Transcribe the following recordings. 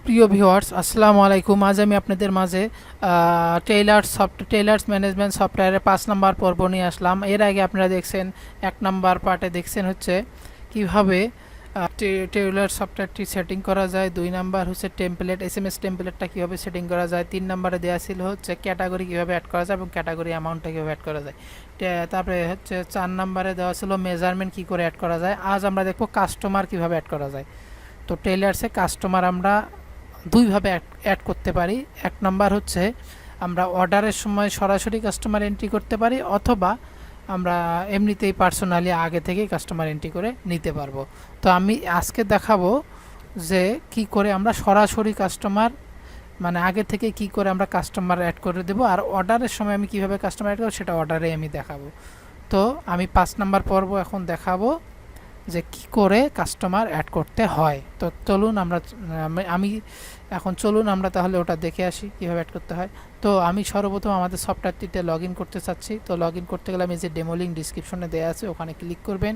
প্রিয় ভিউয়ার্স আসসালামু আলাইকুম। আজ আমি আপনাদের মাঝে টেইলার্স ম্যানেজমেন্ট সফটওয়্যারের 5 নাম্বার পর্ব নিয়ে আসলাম। এর আগে আপনারা দেখছেন 1 নাম্বার পার্টে দেখছেন হচ্ছে কিভাবে টেইলার্স সফটওয়্যারটি সেটিং করা যায়। 2 নাম্বার হচ্ছে টেমপ্লেট এসএমএস টেমপ্লেটটা কীভাবে সেটিং করা যায়। 3 নাম্বারে দেওয়া ছিল হচ্ছে ক্যাটাগরি কীভাবে অ্যাড করা যায় এবং ক্যাটাগরি অ্যামাউন্টটা কীভাবে অ্যাড করা যায়। তারপরে হচ্ছে 4 নাম্বারে দেওয়া ছিল মেজারমেন্ট কী করে অ্যাড করা যায়। আজ আমরা দেখব কাস্টমার কীভাবে অ্যাড করা যায়। তো টেইলার্সে কাস্টমার আমরা দুইভাবে অ্যাড করতে পারি। 1 নাম্বার হচ্ছে আমরা অর্ডারের সময় সরাসরি কাস্টমার এন্ট্রি করতে পারি, অথবা আমরা এমনিতেই পার্সোনালি আগে থেকেই কাস্টমার এন্ট্রি করে নিতে পারবো। তো আমি আজকে দেখাবো যে কি করে আমরা সরাসরি কাস্টমার মানে আগে থেকে কি করে আমরা কাস্টমার অ্যাড করে দেব, আর অর্ডারের সময় আমি কিভাবে কাস্টমার অ্যাড করব সেটা অর্ডারে আমি দেখাবো। তো আমি 5 নাম্বার পর্ব এখন দেখাবো যে কি করে কাস্টমার অ্যাড করতে হয়। তো চলুন আমরা তাহলে ওটা দেখে আসি কিভাবে অ্যাড করতে হয়। তো আমি সর্বপ্রথম আমাদের সফটওয়্যারটিতে লগ ইন করতে চাচ্ছি। তো লগ ইন করতে গেলে আমি যে ডেমো লিঙ্ক ডিসক্রিপশনে দেওয়া আছে ওখানে ক্লিক করবেন,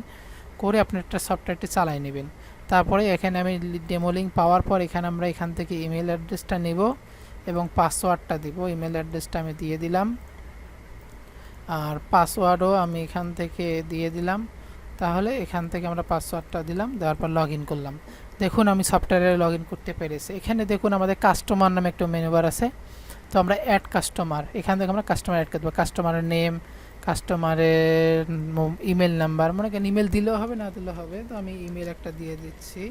করে আপনার একটা সফটওয়্যারটি চালাই নেবেন। তারপরে এখানে আমি ডেমো লিঙ্ক পাওয়ার পর আমরা এখান থেকে ইমেল অ্যাড্রেসটা নেব এবং পাসওয়ার্ডটা দিব। ইমেল অ্যাড্রেসটা আমি দিয়ে দিলাম, আর পাসওয়ার্ডও আমি এখান থেকে দিয়ে দিলাম। তাহলে এখান থেকে আমরা পাসওয়ার্ডটা দিলাম, দেওয়ার পর লগ ইন করলাম। দেখুন আমি সফটওয়্যারে লগ ইন করতে পেরেছি। এখানে দেখুন আমাদের কাস্টমার নামে একটা মেনু বার আছে। তো আমরা অ্যাড কাস্টমার, এখান থেকে আমরা কাস্টমার অ্যাড করবো। কাস্টমারের নেম, কাস্টমারের ইমেল নাম্বার, মনে করেন ইমেল দিলেও হবে না দিলেও হবে, তো আমি ইমেল একটা দিয়ে দিচ্ছি।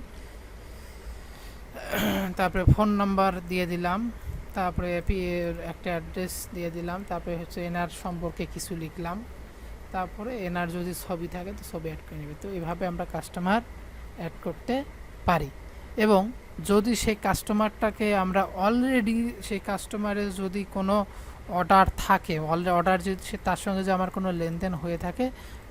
তারপরে ফোন নাম্বার দিয়ে দিলাম, তারপরে একটা অ্যাড্রেস দিয়ে দিলাম, তারপরে হচ্ছে এনার সম্পর্কে কিছু লিখলাম, তারপরে এনার যদি ছবি থাকে তো ছবি অ্যাড করে নেবে। তো এইভাবে আমরা কাস্টমার অ্যাড করতে পারি। এবং যদি সেই কাস্টমারটাকে আমরা অলরেডি সেই কাস্টমারের যদি কোনো অর্ডার থাকে, অর্ডার যদি তার সঙ্গে যে আমার কোনো লেনদেন হয়ে থাকে,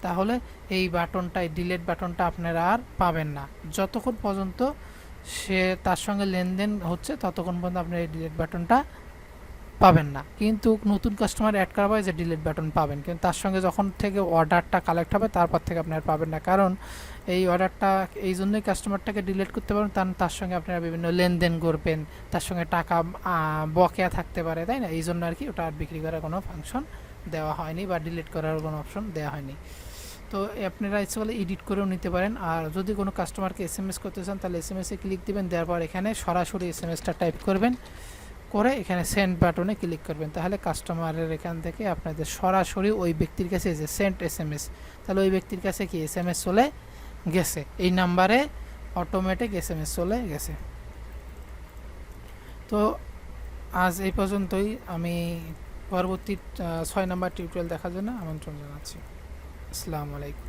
তাহলে এই বাটনটাই ডিলিট বাটনটা আপনারা আর পাবেন না। যতক্ষণ পর্যন্ত সে তার সঙ্গে লেনদেন হচ্ছে ততক্ষণ পর্যন্ত আপনারা এই ডিলিট বাটনটা পাবেন না। কিন্তু নতুন কাস্টমার অ্যাড করা হয় যে ডিলিট বাটন পাবেন, কিন্তু তার সঙ্গে যখন থেকে অর্ডারটা কালেক্ট হবে তারপর থেকে আপনারা পাবেন না। কারণ এই অর্ডারটা এই জন্যই কাস্টমারটাকে ডিলিট করতে পারেন, তার সঙ্গে আপনারা বিভিন্ন লেনদেন করবেন, তার সঙ্গে টাকা বকেয়া থাকতে পারে, তাই না? এই জন্য আর কি ওটা আর বিক্রি করার কোনো ফাংশন দেওয়া হয়নি বা ডিলিট করার কোনো অপশন দেওয়া হয়নি। তো আপনারা ইচ্ছে করলে এডিট করেও নিতে পারেন। আর যদি কোনো কাস্টমারকে এসএমএস করতে চান তাহলে এসএমএসে ক্লিক দিবেন, দেওয়ার পর এখানে সরাসরি এসএমএসটা টাইপ করবেন, করে এখানে সেন্ড বাটনে ক্লিক করবেন। তাহলে কাস্টমারের এখান থেকে আপনাদের সরাসরি ওই ব্যক্তির কাছে যে সেন্ড এসএমএস, তাহলে ওই ব্যক্তির কাছে কি এসএমএস চলে গেছে, এই নাম্বারে অটোমেটিক এসএমএস চলে গেছে। তো আজ এই পর্যন্তই। আমি পরবর্তী 6 নাম্বার টিউটোরিয়াল দেখার জন্য আমন্ত্রণ জানাচ্ছি। আসসালামু আলাইকুম।